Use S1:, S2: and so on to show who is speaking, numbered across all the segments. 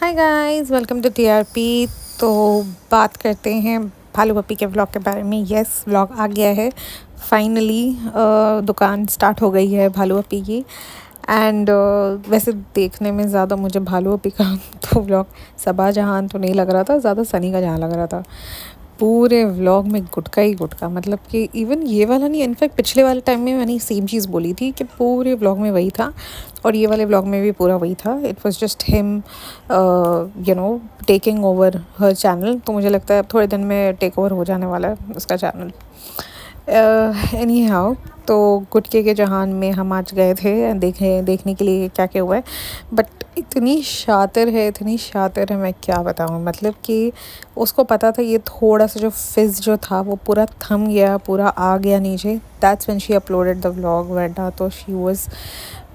S1: Hi guys, welcome to TRP. तो बात करते हैं भालू पप्पी के व्लॉग के बारे में। यस, व्लॉग आ गया है फाइनली। दुकान स्टार्ट हो गई है भालू पप्पी की। एंड वैसे देखने में ज़्यादा मुझे भालू पप्पी का तो व्लॉग सबा जहान तो नहीं लग रहा था, ज़्यादा सनी का जहाँ लग रहा था। पूरे व्लॉग में गुटका ही गुटका, मतलब कि इवन ये वाला नहीं, इनफैक्ट पिछले वाले टाइम में मैंने सेम चीज़ बोली थी कि पूरे व्लॉग में वही था, और ये वाले व्लॉग में भी पूरा वही था। It was just him taking over her channel. तो मुझे लगता है अब थोड़े दिन में टेक ओवर हो जाने वाला है उसका चैनल। एनी हाउ, तो गुटके के जहान में हम आज गए थे देखने के लिए क्या क्या हुआ है। बट इतनी शातिर है, मैं क्या बताऊँ। मतलब कि उसको पता था ये थोड़ा सा जो फिज़ जो था वो पूरा थम गया, पूरा आ गया नीचे। That's when she uploaded the vlog. वरना तो शी वाज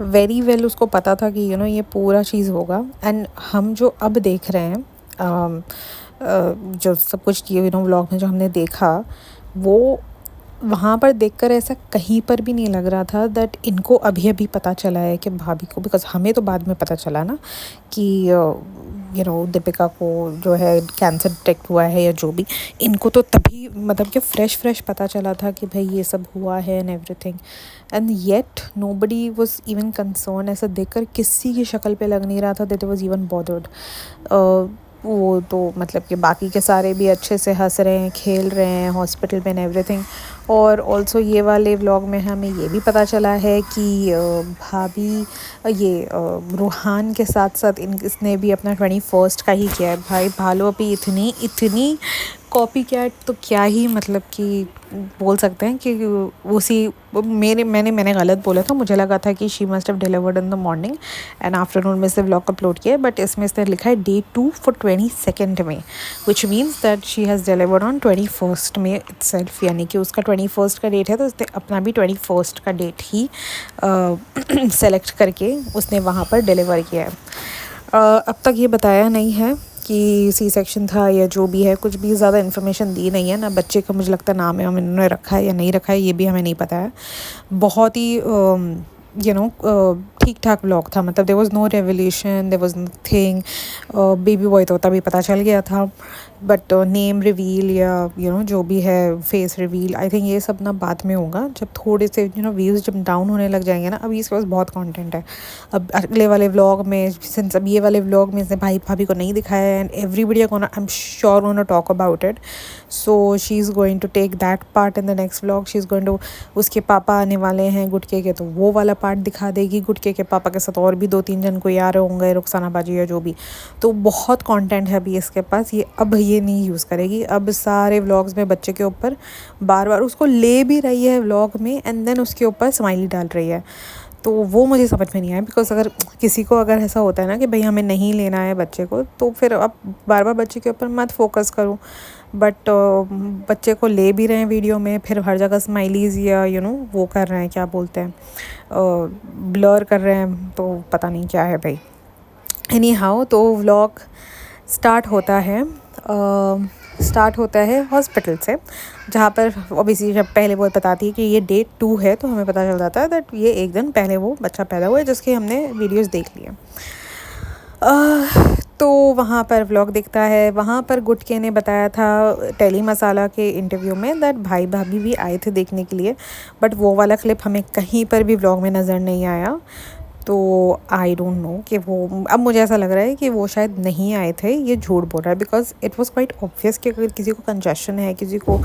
S1: वेरी वेल, उसको पता था कि ये पूरा चीज़ होगा। एंड हम जो अब देख रहे हैं, जो सब कुछ ये व्लॉग में जो हमने देखा, वो वहाँ पर देखकर ऐसा कहीं पर भी नहीं लग रहा था दैट इनको अभी अभी पता चला है कि भाभी को। बिकॉज हमें तो बाद में पता चला ना कि दीपिका को जो है कैंसर डिटेक्ट हुआ है या जो भी। इनको तो तभी मतलब कि फ्रेश पता चला था कि भाई ये सब हुआ है and everything. And yet nobody was even concern. ऐसा देखकर किसी की शक्ल पे लग नहीं रहा था दैट वाज इवन बॉदर्ड। वो तो मतलब कि बाकी के सारे भी अच्छे से हंस रहे हैं, खेल रहे हैं हॉस्पिटल में एंड एवरीथिंग। और ऑल्सो ये वाले व्लॉग में हमें ये भी पता चला है कि भाभी रूहान के साथ साथ इसने भी अपना 21st का ही किया है। भाई भालू पप्पी इतनी कॉपी कैट, तो क्या ही मतलब कि बोल सकते हैं कि उसी मैंने गलत बोला था। मुझे लगा था कि she must have delivered in the morning and afternoon में से व्लॉग अपलोड किया, बट इसमें इसने लिखा है Day 2 for 22nd में, which means that she has delivered on 21st में इटसेल्फ। यानी कि उसका 21st का डेट है, तो उसने अपना भी 21st का डेट ही सेलेक्ट करके उसने वहाँ पर डिलीवर किया है। अब तक ये बताया नहीं है कि सी सेक्शन था या जो भी है, कुछ भी ज़्यादा इन्फॉर्मेशन दी नहीं है ना। बच्चे का मुझे लगता है नाम है हम इन्होंने रखा है या नहीं रखा है, ये भी हमें नहीं पता है। बहुत ही ठीक ठाक व्लॉग था। मतलब there was no revolution, there was nothing. Baby boy तो तभी पता चल गया था, बट नेम रिवील या जो भी है फेस रिवील, आई थिंक ये सब ना बाद में होगा, जब थोड़े से व्यूज़ जब डाउन होने लग जाएंगे ना। अभी इसके पास बहुत कंटेंट है। अब अगले वाले व्लॉग में, सिंस अब ये वाले व्लॉग में इसने भाई भाभी को नहीं दिखाया है, and everybody I am sure gonna talk about it. So she is going to take that part in the next vlog. She is going to, उसके पापा आने वाले हैं गुटके के, तो वो वाला पार्ट दिखा देगी। गुटके के पापा के साथ और भी 2-3 जन कोई आ रहे होंगे, रुखसाना बाजी या जो भी। तो बहुत कंटेंट है अभी इसके पास। ये अब ये नहीं यूज़ करेगी। अब सारे व्लॉग्स में बच्चे के ऊपर बार बार उसको ले भी रही है व्लॉग में, एंड देन उसके ऊपर स्माइली डाल रही है। तो वो मुझे समझ में नहीं आया। बिकॉज अगर किसी को अगर ऐसा होता है ना कि भाई हमें नहीं लेना है बच्चे को, तो फिर अब बार बार बच्चे के ऊपर मत फोकस करो। बट बच्चे को ले भी रहे हैं वीडियो में, फिर हर जगह स्माइलीज़ या वो कर रहे हैं, क्या बोलते हैं, ब्लर कर रहे हैं, तो पता नहीं क्या है भाई। एनी हाउ, तो व्लॉग स्टार्ट होता है हॉस्पिटल से, जहाँ पर ऑब्वियसली जब पहले वो बताती है कि ये Day 2 है, तो हमें पता चल जाता है दैट ये एक दिन पहले वो बच्चा पैदा हुआ है, जिसके हमने वीडियोस देख लिए। तो वहाँ पर व्लॉग दिखता है। वहाँ पर गुटके ने बताया था टेली मसाला के इंटरव्यू में दैट भाई भाभी भी आए थे देखने के लिए, बट वो वाला क्लिप हमें कहीं पर भी व्लॉग में नज़र नहीं आया। तो आई डोंट नो कि वो, अब मुझे ऐसा लग रहा है कि वो शायद नहीं आए थे, ये झूठ बोल रहा है। Because it was quite obvious कि अगर किसी को कंजेशन है, किसी को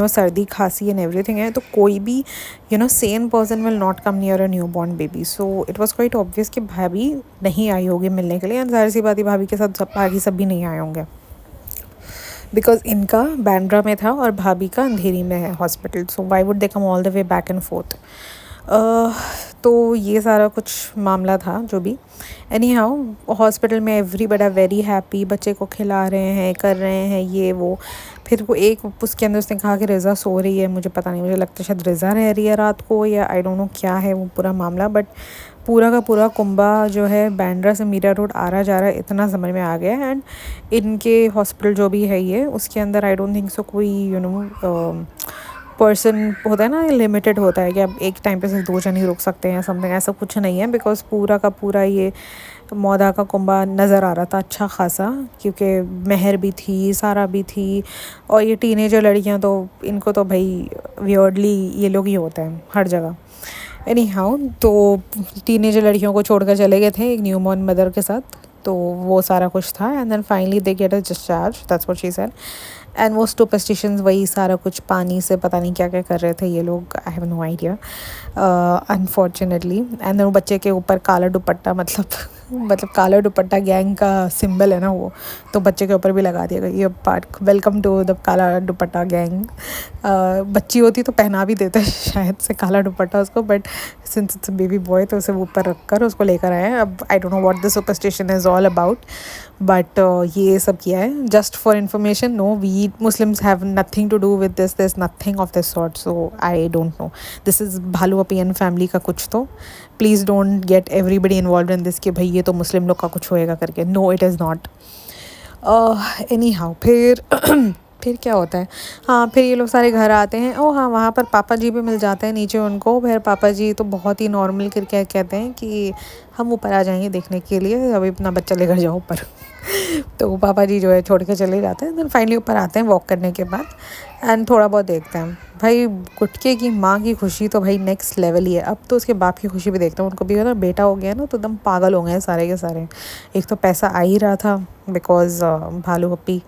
S1: सर्दी खांसी एंड एवरीथिंग है, तो कोई भी same person will not come near a new born baby. So it was quite obvious कि भाभी नहीं आई होगी मिलने के लिए, एंड जाहिर सी बात है भाभी के साथ बाकी सब भी नहीं आए होंगे। बिकॉज इनका बैंड्रा में था और भाभी का अंधेरी में है hospital, so why would they come all the way back and fourth. तो ये सारा कुछ मामला था जो भी। एनी हाउ, हॉस्पिटल में एवरीबडी वेरी हैप्पी, बच्चे को खिला रहे हैं, कर रहे हैं ये वो। फिर वो एक उसके अंदर उसने कहा कि रिज़ा सो रही है। मुझे पता नहीं, मुझे लगता है शायद रिज़ा रह रही है रात को, या आई डोंट नो क्या है वो पूरा मामला। बट पूरा का पूरा कुंबा जो है बैंड्रा से मीरा रोड आ रहा जा रहा है, इतना समझ में आ गया। एंड इनके हॉस्पिटल जो भी है ये, उसके अंदर आई डोंट थिंक सो कोई पर्सन होता है ना, लिमिटेड होता है कि अब एक टाइम पे सिर्फ 2 जन ही रुक सकते हैं, समथिंग ऐसा कुछ नहीं है। बिकॉज पूरा का पूरा ये मौदा का कुंबा नज़र आ रहा था अच्छा खासा, क्योंकि महर भी थी, सारा भी थी, और ये टीनेजर लड़कियां तो इनको तो भाई वियर्डली ये लोग ही होते हैं हर जगह। एनी हाउ, तो टीनेजर लड़कियों को छोड़कर चले गए थे एक न्यूबॉर्न मदर के साथ, तो वो सारा कुछ था। And then finally they get a discharge, that's what she said. And वो सुपरस्टिशंस वही सारा कुछ पानी से पता नहीं क्या क्या कर रहे थे ये लोग, I have no idea unfortunately. And then वो बच्चे के ऊपर काला दुपट्टा, मतलब काला दुपट्टा गैंग का सिंबल है ना वो, तो बच्चे के ऊपर भी लगा दिया गया ये पार्ट, वेलकम टू द काला दुपट्टा गैंग। बच्ची होती तो पहना भी देते शायद से काला दुपट्टा उसको, but since it's a baby boy तो उसे ऊपर रख कर उसको लेकर आए हैं। अब I don't know what the superstition is all about, but ये सब किया है just for information. No, we Muslims have nothing to do with this, this nothing of this sort, so I don't know, this is भालू अपियन फैमिली का कुछ। तो please don't get everybody involved in this कि भाई ये तो मुस्लिम लोग का कुछ होएगा करके। No, it is not. Anyhow, फिर फिर क्या होता है, हाँ फिर ये लोग सारे घर आते हैं। ओ हाँ, वहाँ पर पापा जी भी मिल जाते हैं नीचे उनको। फिर पापा जी तो बहुत ही नॉर्मल करके कहते हैं कि हम ऊपर आ जाएंगे देखने के लिए, अभी अपना बच्चा लेकर जाओ ऊपर। तो पापा जी जो है छोड़ के चले जाते हैं। देन फाइनली ऊपर आते हैं वॉक करने के बाद, एंड थोड़ा बहुत देखते हैं। भाई गुटके की माँ की खुशी तो भाई नेक्स्ट लेवल ही है। अब तो उसके बाप की खुशी भी देखते हैं, उनको भी ना बेटा हो गया ना, तो एकदम पागल हो गए हैं सारे के सारे। एक तो पैसा आ ही रहा था बिकॉज भालू पप्पी,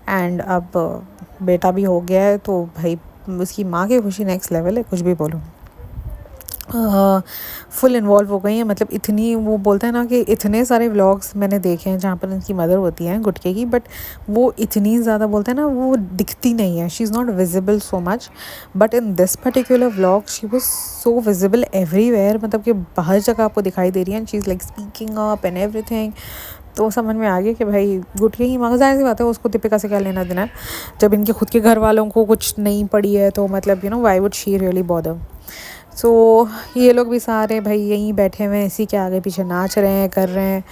S1: एंड अब बेटा भी हो गया है, तो भाई उसकी माँ की खुशी नेक्स्ट लेवल है, कुछ भी बोलो। फुल इन्वॉल्व हो गई हैं, मतलब इतनी, वो बोलते हैं ना कि इतने सारे व्लॉग्स मैंने देखे हैं जहाँ पर उनकी मदर होती हैं गुटके की, बट वो इतनी ज़्यादा बोलते हैं ना वो दिखती नहीं है, she is not visible so much, but in this particular vlog she was so visible everywhere, मतलब कि हर जगह आपको दिखाई दे रही है, and she is like speaking up and everything. तो समझ में आ गया कि भाई गुटके की माँ, जाहिर सी बात है उसको दीपिका से क्या लेना देना है, जब इनके खुद के घर वालों को कुछ नहीं पड़ी है, तो मतलब why would she really bother. So ये लोग भी सारे भाई यहीं बैठे हुए हैं, इसी के आगे पीछे नाच रहे हैं, कर रहे हैं,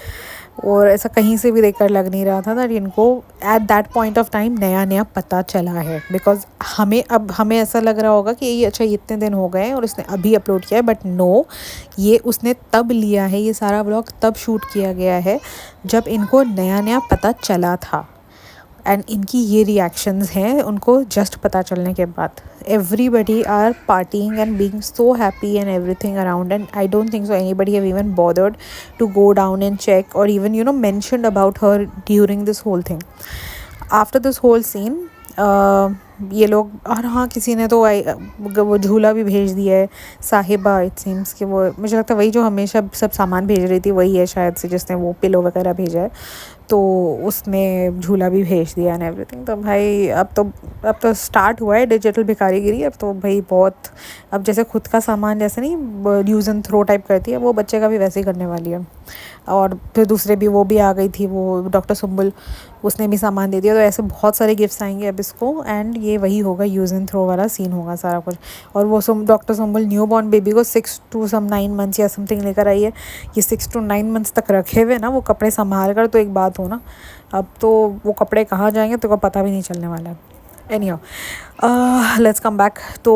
S1: और ऐसा कहीं से भी देखकर लग नहीं रहा था दैट इनको at that point of time नया नया पता चला है। बिकॉज हमें ऐसा लग रहा होगा कि ये अच्छा इतने दिन हो गए और उसने अभी अपलोड किया है, बट नो, ये उसने तब लिया है, ये सारा व्लॉग तब शूट किया गया है जब इनको नया नया पता चला था। एंड इनकी ये रिएक्शंस हैं उनको जस्ट पता चलने के बाद। Everybody are parting and being so happy and everything around, and I don't think so anybody have even bothered to go down and check or even mentioned about her during this whole thing. After this whole scene ये लोग, और हाँ किसी ने तो वो झूला भी भेज दिया है, साहिबा इट सीम्स कि वो, मुझे लगता है वही जो हमेशा सब सामान भेज रही थी वही है शायद से, जिसने वो पिलो वगैरह भेजा है, तो उसने झूला भी भेज दिया एंड एवरीथिंग। तो भाई अब तो स्टार्ट हुआ है डिजिटल भिखारीगिरी। अब तो भाई बहुत, अब जैसे खुद का सामान जैसे नहीं यूज़ एंड थ्रो टाइप करती है, वो बच्चे का भी वैसे ही करने वाली है। और फिर दूसरे भी वो भी आ गई थी, वो डॉक्टर सुम्बुल, उसने भी सामान दे दिया। तो ऐसे बहुत सारे गिफ्ट्स आएंगे अब इसको, एंड ये वही होगा, यूज़ एंड थ्रो वाला सीन होगा सारा कुछ। और वो doctor Sumbul new born baby को 6 to 9 months या समथिंग लेकर आई है। ये 6 to 9 months तक रखे हुए ना वो कपड़े संभाल कर, तो एक बात हो ना, अब तो वो कपड़े कहाँ जाएंगे तो को पता भी नहीं चलने वाला है। Anyhow let's come back. तो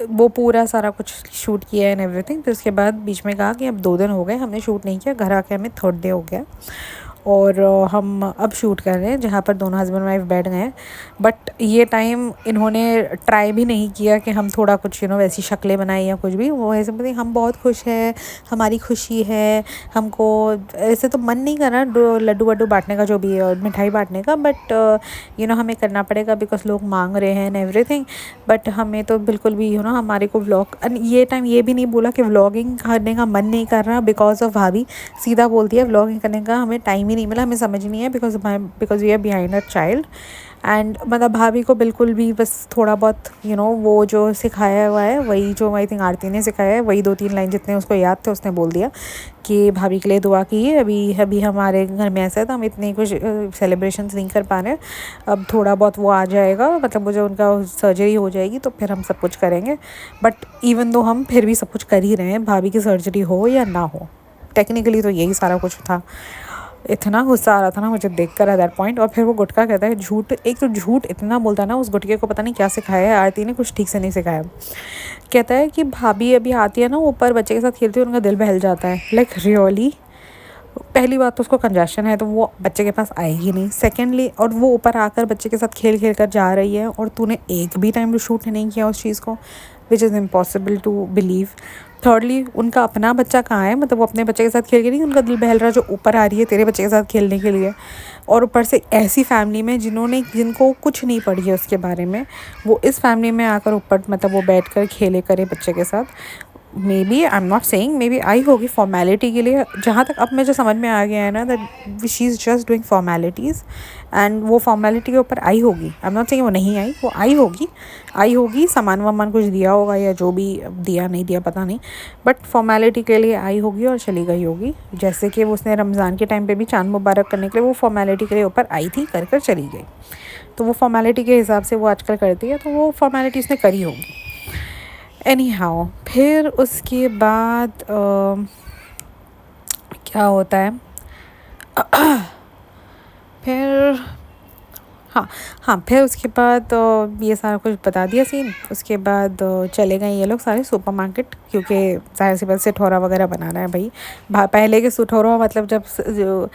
S1: वो पूरा सारा कुछ शूट किया है एंड एवरीथिंग। फिर उसके बाद बीच में कहा कि अब 2 दिन हो गए हमने शूट नहीं किया, घर आके हमें 3rd day हो गया, और हम अब शूट कर रहे हैं जहाँ पर दोनों हस्बैंड वाइफ बैठ गए हैं। बट ये टाइम इन्होंने ट्राई भी नहीं किया कि हम थोड़ा कुछ वैसी शक्लें बनाई या कुछ भी। वो ऐसे बोलते हम बहुत खुश हैं, हमारी खुशी है, हमको ऐसे तो मन नहीं कर रहा लड्डू वड्डू बांटने का जो भी है और मिठाई बांटने का, बट हमें करना पड़ेगा बिकॉज लोग मांग रहे हैं एंड एवरीथिंग। बट हमें तो बिल्कुल भी हमारे को व्लॉग, ये टाइम ये भी नहीं बोला कि व्लॉगिंग करने का मन नहीं कर रहा बिकॉज ऑफ भाभी। सीधा बोलती है व्लॉगिंग करने का हमें टाइम ही नहीं मिला, हमें समझ नहीं है because we are behind a child. And मतलब भाभी को बिल्कुल भी बस थोड़ा बहुत वो जो सिखाया हुआ है वही जो आई थिंक आरती ने सिखाया है, वही 2-3 लाइन जितने उसको याद थे उसने बोल दिया कि भाभी के लिए दुआ कीजिए। अभी हमारे घर में ऐसा है तो हम इतनी कुछ सेलिब्रेशंस नहीं कर पा रहे, अब थोड़ा बहुत वो आ जाएगा, मतलब वो जो उनका सर्जरी हो जाएगी तो फिर हम सब कुछ करेंगे। बट इवन दो हम फिर भी सब कुछ कर ही रहे हैं, भाभी की सर्जरी हो या ना हो, टेक्निकली तो यही सारा कुछ था। इतना गुस्सा आ रहा था ना मुझे देखकर एट दैट पॉइंट। और फिर वो गुटका कहता है झूठ, एक तो झूठ इतना बोलता है ना, उस गुटके को पता नहीं क्या सिखाया है आरती ने, कुछ ठीक से नहीं सिखाया। कहता है कि भाभी अभी आती है ना ऊपर बच्चे के साथ खेलती है, उनका दिल बहल जाता है। लाइक रियली पहली बात तो उसको कंजेशन है तो वो बच्चे के पास आएगी नहीं। सेकेंडली, और वो ऊपर आकर बच्चे के साथ खेल खेल कर जा रही है और तूने एक भी टाइम शूट नहीं किया उस चीज़ को, which is impossible to believe. Thirdly, उनका अपना बच्चा कहाँ है, मतलब वो अपने बच्चे के साथ खेल के नहीं, उनका दिल बहल रहा जो ऊपर आ रही है तेरे बच्चे के साथ खेलने के लिए। और ऊपर से ऐसी फैमिली में जिनको कुछ नहीं पड़ी है उसके बारे में, वो इस फैमिली में आकर ऊपर मतलब वो बैठ कर खेले करे बच्चे के साथ। Maybe, I am not saying, maybe I होगी फॉर्मेलिटी के लिए। जहाँ तक अब मुझे समझ में आ गया है ना, that she is just doing formalities, and वो फॉर्मेलिटी के ऊपर आई होगी। आई एम नॉट सेइंग वो नहीं आई, वो आई होगी, सामान वामान कुछ दिया होगा या जो भी दिया नहीं दिया पता नहीं, बट फॉर्मेलिटी के लिए आई होगी और चली गई होगी। जैसे कि वो उसने रमज़ान के टाइम पे भी चांद मुबारक करने के लिए वो फॉर्मेलिटी के लिए ऊपर आई थी, कर चली गई। तो वो फॉर्मेलिटी के हिसाब से वो आजकल करती है, तो वो फॉर्मेलिटी उसने करी होगी। एनी हाउ, फिर उसके बाद क्या होता है फिर फिर उसके बाद ये सारा कुछ बता दिया सीन। उसके बाद चले गए ये लोग सारे सुपरमार्केट, क्योंकि ज़ाहिर सी बात सिठौरा वगैरह बनाना है भाई। पहले के सिठौरा मतलब जब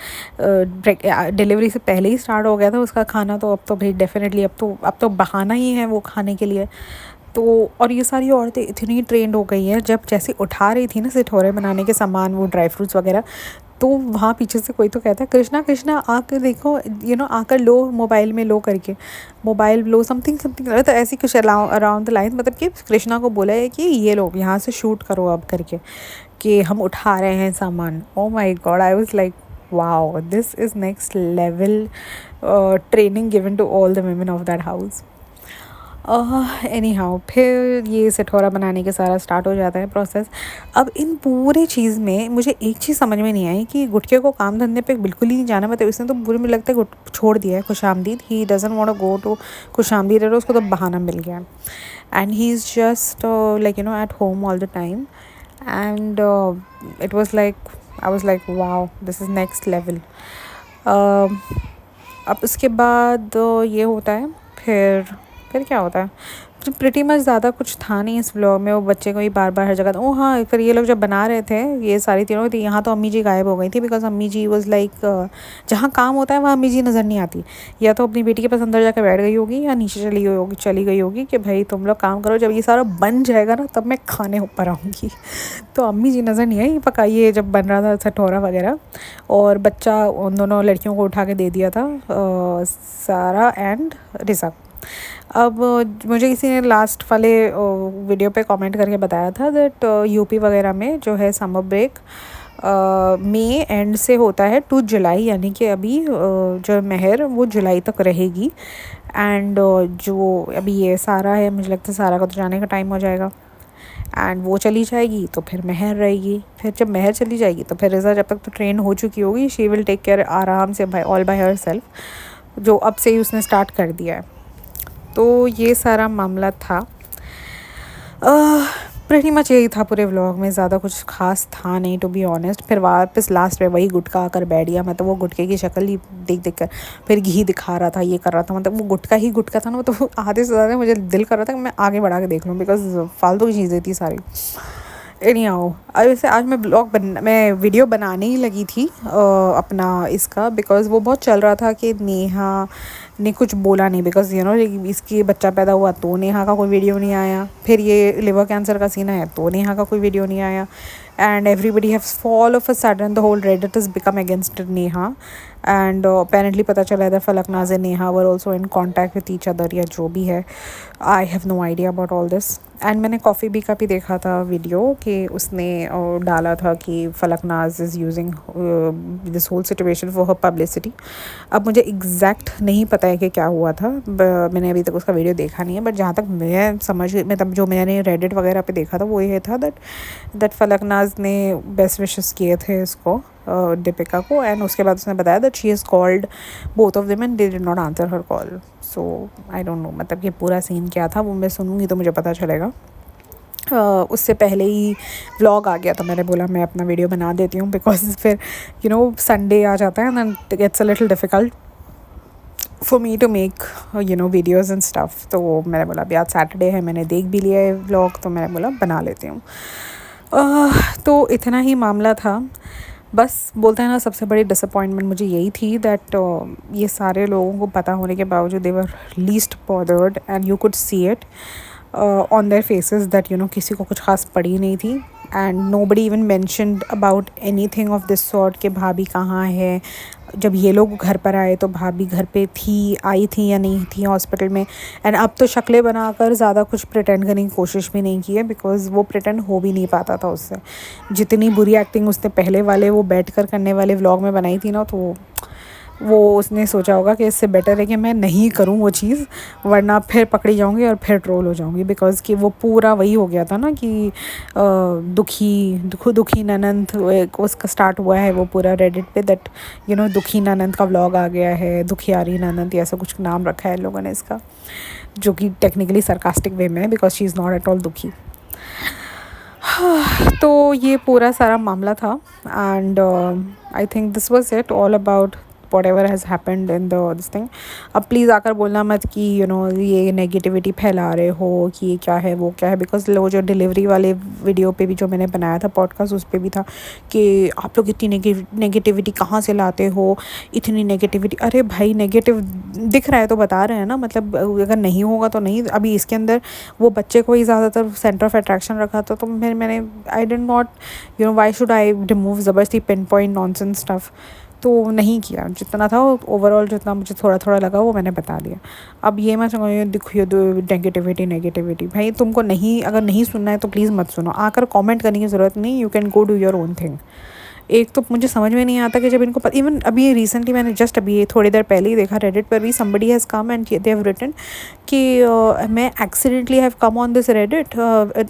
S1: डिलीवरी से पहले ही स्टार्ट हो गया था उसका खाना, तो अब तो भाई डेफिनेटली अब तो बहाना ही है वो खाने के लिए। तो और ये सारी औरतें इतनी ट्रेंड हो गई हैं, जब जैसे उठा रही थी ना सिठौरे बनाने के सामान, वो ड्राई फ्रूट्स वगैरह, तो वहाँ पीछे से कोई तो कहता है कृष्णा कृष्णा आकर देखो, आकर लो, मोबाइल में लो करके, मोबाइल लो, समथिंग तो ऐसी कुछ अराउंड द लाइन, मतलब कि कृष्णा को बोला है कि ये लो यहाँ से शूट करो अब करके, कि हम उठा रहे हैं सामान। Oh my god, I was like wow, this is next level training given to all the women of that house. Anyhow, फिर ये सिठौरा बनाने के सारा स्टार्ट हो जाता है प्रोसेस। अब इन पूरे चीज़ में मुझे एक चीज़ समझ में नहीं आई कि गुटके को काम धंधे पे बिल्कुल ही नहीं जाना, मतलब इसने तो पूरे में लगता है छोड़ दिया है खुशामदीद। He doesn't want to go to खुशामदीद, उसको तो बहाना मिल गया, and he is just like at home all the time, and it was like, I was like wow, this is next level. अब उसके बाद ये होता है, फिर क्या होता है, प्रिटी मच ज़्यादा कुछ था नहीं इस व्लॉग में। वो बच्चे को ही बार बार हर जगह, ओ हाँ, फिर ये लोग जब बना रहे थे ये सारी तीनों थी, यहाँ तो अम्मी जी गायब हो गई थी, बिकॉज अम्मी जी वॉज लाइक, जहाँ काम होता है वहाँ अम्मी जी नज़र नहीं आती। या तो अपनी बेटी के पास अंदर जाकर बैठ गई होगी, या नीचे चली गई होगी कि भाई तुम लोग काम करो, जब ये सारा बन जाएगा ना तब मैं खाने ऊपर आऊँगी। तो अम्मी जी नज़र नहीं आई, पकाइए जब बन रहा था सिठौरा वगैरह, और बच्चा उन दोनों लड़कियों को उठा के दे दिया था, सारा एंड रिज़ा। अब मुझे किसी ने लास्ट वाले वीडियो पे कमेंट करके बताया था दैट यूपी वगैरह में जो है समर ब्रेक मई एंड से होता है टू जुलाई, यानी कि अभी जो मेहर वो जुलाई तक रहेगी। एंड जो अभी ये सारा है, मुझे लगता है सारा का तो जाने का टाइम हो जाएगा, एंड वो चली जाएगी तो फिर मेहर रहेगी। फिर जब मेहर चली जाएगी तो फिर रिज़ा जब तक तो ट्रेन हो चुकी होगी, शी विल टेक केयर आराम से ऑल बाय हर सेल्फ, जो अब से ही उसने स्टार्ट कर दिया है। तो ये सारा मामला था। प्रीटी मच यही था पूरे व्लॉग में, ज़्यादा कुछ खास था नहीं टू बी ऑनेस्ट। फिर वापस लास्ट में वही गुटका आकर बैठ गया, मतलब वो गुटके की शक्ल ही देख कर फिर घी दिखा रहा था, ये कर रहा था, मतलब वो गुटका ही गुटका था ना, तो आधे से ज़्यादा मुझे दिल कर रहा था कि मैं आगे बढ़ा के देख लूँ, बिकॉज फालतू की चीज़ें थी सारी। एनी हाउ, वैसे आज मैं वीडियो बनाने ही लगी थी अपना इसका, बिकॉज़ वो बहुत चल रहा था कि नेहा ने कुछ बोला नहीं, बिकॉज इसकी बच्चा पैदा हुआ तो नेहा का कोई वीडियो नहीं आया, फिर ये लिवर कैंसर का सीन है तो नेहा का कोई वीडियो नहीं आया, and everybody have all of a sudden the whole Reddit is become against Neha, and apparently पता चला था Falaknaaz and Neha were also in contact with each other, या जो भी है, I have no idea about all this. And मैंने कॉफ़ी बी का भी देखा था वीडियो कि उसने डाला था कि Falaknaaz is using this whole situation for her publicity. अब मुझे एग्जैक्ट नहीं पता है कि क्या हुआ था, मैंने अभी तक उसका वीडियो देखा नहीं है, बट जहाँ तक मैं समझ मतलब जो मैंने रेडिट वगैरह पे देखा था वो ये था दैट फलकनाज ने बेस्ट विशेस किए थे इसको, दीपिका को, एंड उसके बाद उसने बताया that she is called both of them and they did not answer her call. So I don't no, मतलब ये पूरा सीन क्या था वो मैं सुनूंगी तो मुझे पता चलेगा। उससे पहले ही व्लॉग आ गया तो मैंने बोला मैं अपना वीडियो बना देती हूँ, बिकॉज फिर संडे आ जाता है and it's a little difficult for me to make videos and stuff. तो मैंने बोला अभी आज सैटरडे है, मैंने देख भी लिया है व्लॉग, तो मैंने बोला बना लेती हूँ। तो इतना ही मामला था। बस बोलते हैं ना, सबसे बड़ी डिसअपॉइंटमेंट मुझे यही थी दैट ये सारे लोगों को पता होने के बावजूद they were least bothered and you could see it on their faces that किसी को कुछ खास पड़ी नहीं थी. And nobody even mentioned about anything of this sort कि भाभी कहाँ है. जब ये लोग घर पर आए तो भाभी घर पे थी, आई थी या नहीं थी हॉस्पिटल में. एंड अब तो शक्लें बनाकर ज़्यादा कुछ प्रिटेंड करने की कोशिश भी नहीं की है, बिकॉज़ वो प्रिटेंड हो भी नहीं पाता था उससे. जितनी बुरी एक्टिंग उसने पहले वाले वो बैठ कर करने वाले व्लॉग में बनाई थी ना, तो वो उसने सोचा होगा कि इससे बेटर है कि मैं नहीं करूं वो चीज़, वरना फिर पकड़ी जाऊंगी और फिर ट्रोल हो जाऊंगी. बिकॉज़ कि वो पूरा वही हो गया था ना कि दुखी ननंद उसका स्टार्ट हुआ है वो पूरा रेडिट पे दैट दुखी ननंद का व्लॉग आ गया है, दुखियारी ननंद या ऐसा कुछ नाम रखा है लोगों ने इसका, जो कि टेक्निकली सरकास्टिक वे में है because she is not at all दुखी. तो ये पूरा सारा मामला था. And I think this was it all about whatever has happened in this thing. अब प्लीज़ आकर बोलना मत कि ये नेगेटिविटी फैला रहे हो कि ये क्या है वो क्या है, बिकॉज वो जो डिलीवरी वाले वीडियो पे भी जो मैंने बनाया था पॉडकास्ट, उस पर भी था कि आप लोग इतनी नेगेटिविटी कहाँ से लाते हो, इतनी नेगेटिविटी. अरे भाई नेगेटिव दिख रहा है तो बता रहे हैं ना, मतलब अगर नहीं होगा तो नहीं. अभी इसके अंदर वो बच्चे को ही ज़्यादातर सेंटर ऑफ अट्रैक्शन रखा था, तो फिर मैंने I did not why should I remove ज़बरदस्ती पिन पॉइंट नॉनसेंस स्टफ़. तो नहीं किया. जितना था ओवरऑल जितना मुझे थोड़ा थोड़ा लगा वो मैंने बता दिया. अब ये मैं समझ देखिए नेगेटिविटी भाई तुमको नहीं, अगर नहीं सुनना है तो प्लीज़ मत सुनो. आकर कमेंट करने की ज़रूरत नहीं. You can go do your own thing. एक तो मुझे समझ में नहीं आता कि जब इनको इवन अभी रिसेंटली मैंने जस्ट अभी थोड़ी देर पहले ही देखा रेडिट पर भी somebody has come and they have written कि मैं accidentally have come on this Reddit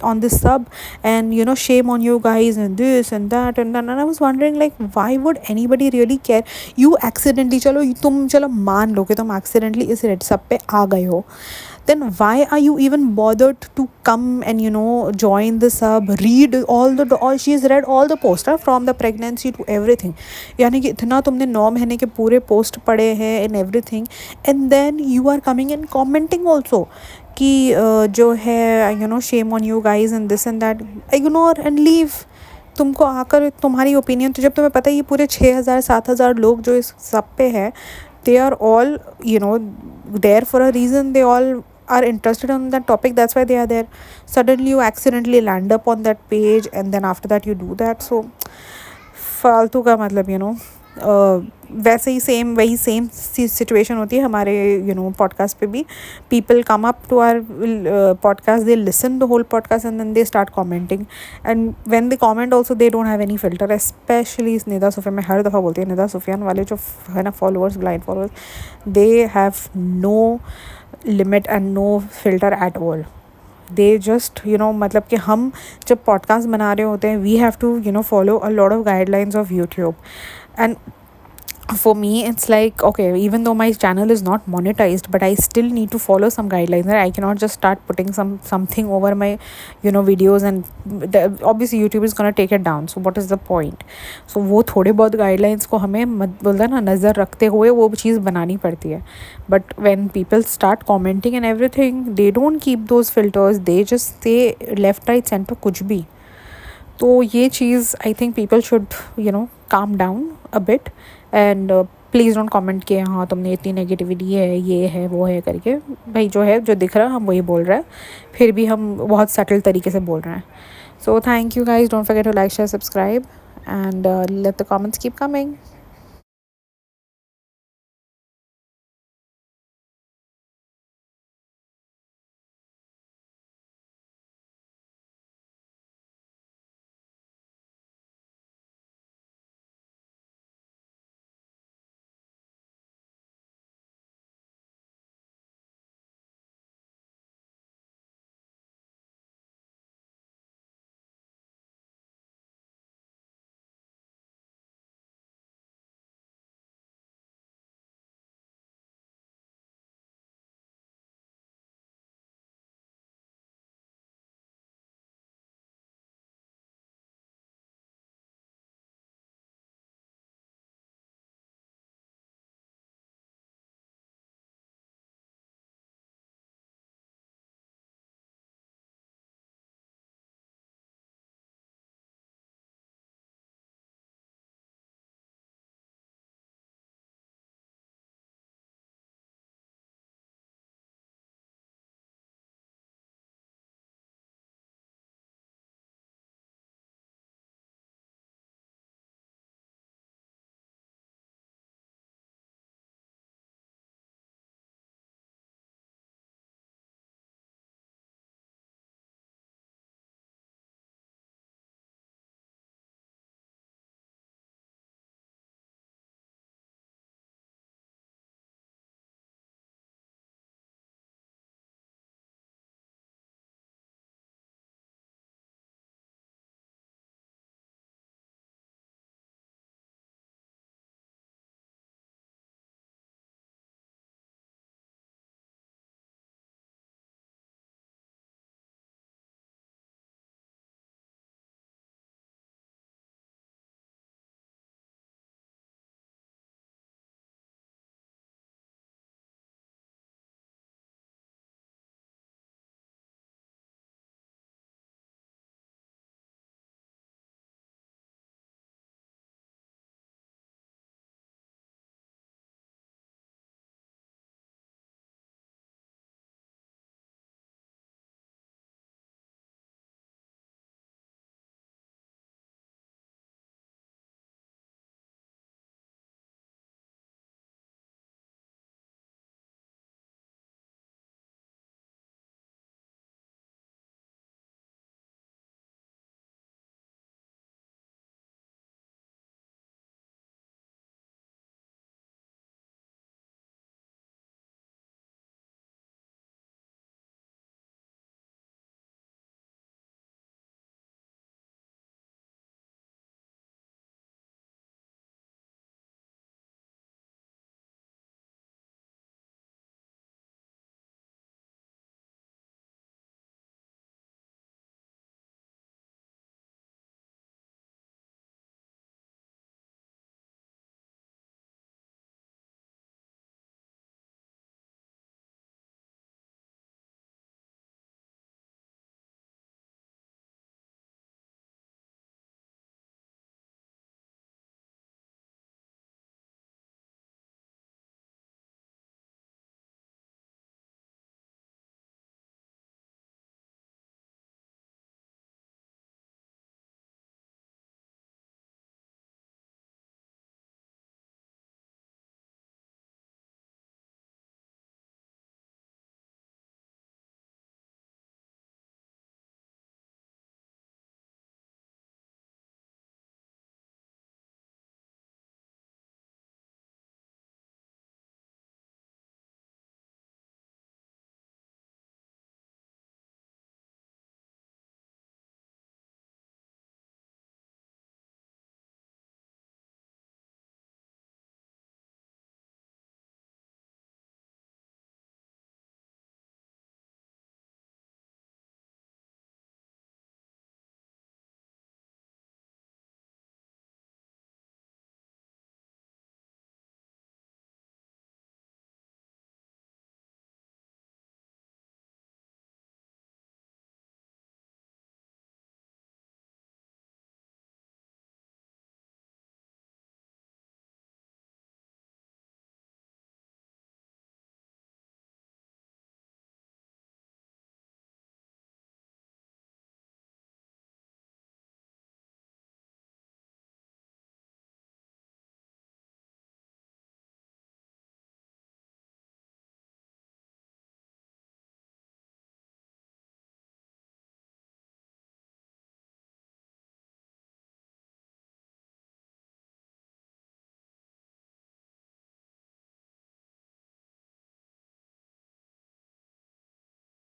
S1: on this sub and shame on you guys and this and that and I was wondering like why would anybody really care. You accidentally चलो मान लो कि तुम accidentally इस red सब पे आ गए हो, then why are you even bothered to come and join the sub, read all she's read all the poster from the pregnancy to everything. यानी कि इतना तुमने 9 महीने के पूरे पोस्ट पढ़े हैं and everything, and then you are coming and commenting also कि जो है shame on you guys and this and that. Ignore and leave. तुमको आकर तुम्हारी ओपिनियन, तो जब तुम्हें पता है ये पूरे 6,000-7,000 लोग जो इस सब पे है, they are all there for a reason. They all are interested on that topic, that's why they are there. Suddenly you accidentally land up on that page and then after that you do that. So फालतू का मतलब वैसे ही वही same situation होती है हमारे podcast पे भी. People come up to our podcast, they listen the whole podcast and then they start commenting, and when they comment also they don't have any filter. Especially इस निदा सुफियान, मैं हर दफ़ा बोलती हूँ निदा सुफियान वाले जो है ना followers, blind followers, they have no limit and no filter at all. They just मतलब कि हम जब पॉडकास्ट बना रहे होते हैं, we have to follow a lot of guidelines of YouTube. And for me it's like, okay, even though my channel is not monetized, but I still need to follow some guidelines. I cannot just start putting something over my videos and obviously YouTube is going to take it down. So what is the point? So वो थोड़े बहुत guidelines को हमें बोलते ना नज़र रखते हुए वो चीज़ बनानी पड़ती है. But when people start commenting and everything, they don't keep those filters. They just say left right center कुछ भी. तो ये चीज़ I think people should calm down a bit and please don't comment कि हाँ तुमने इतनी नेगेटिविटी है, ये है वो है करके. भाई जो दिख रहा है हम वही बोल रहे हैं, फिर भी हम बहुत सटल तरीके से बोल रहे हैं. So thank you guys, don't forget to like share subscribe and let the comments keep coming.